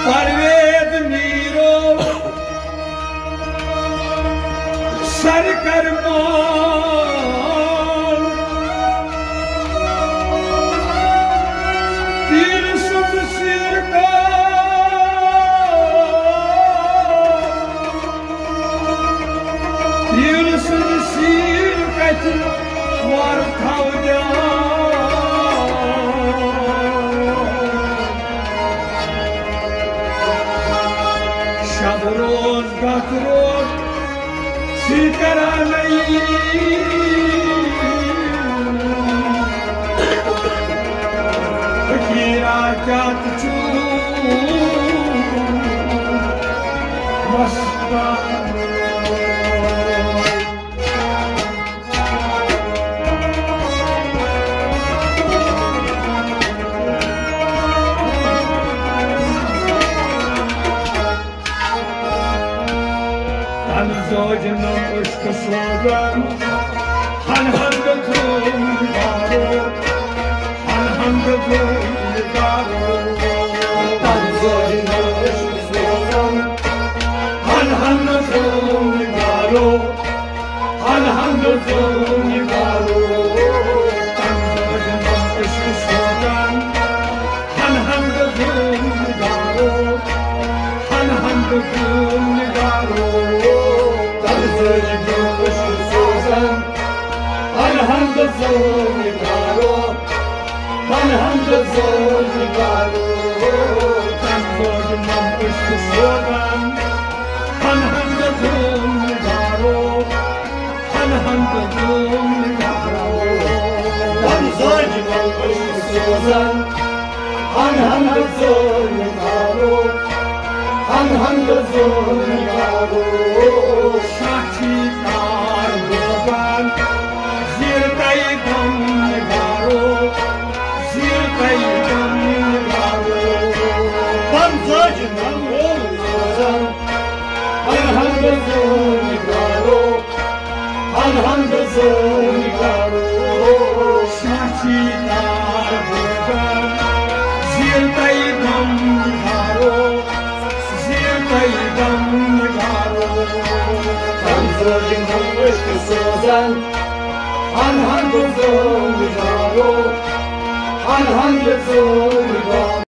परवेद नीरो सरकरमान तीर सुत सिर का तीर सुत सिर कच वार थाव जा शब रोज गत रोज सिकरा नहीं फकीरा जात चू मस्ता Zojno ushka slogan Han hanga dhum garo Han hanga dhum garo Tan zojno ushka slogan Han hanga dhum garo Han hanga dhum garo Tan zojno ushka slogan Han hanga dhum garo Han hanga dhum garo الحمد زوج قالو الحمد زوج قالو تنزوج من عشق سوغان الحمد زوج قالو الحمد زوج قالو تنزوج من عشق سوغان الحمد زوج قالو الحمد زوج قالو شاكي كار بوغان الحمد زوج قالو شاكي دار بوغان زیر تایدم قالو زیر تایدم قالو هم زوج من عشق سوزن الحمد زوج قالو الحمد زوج قالو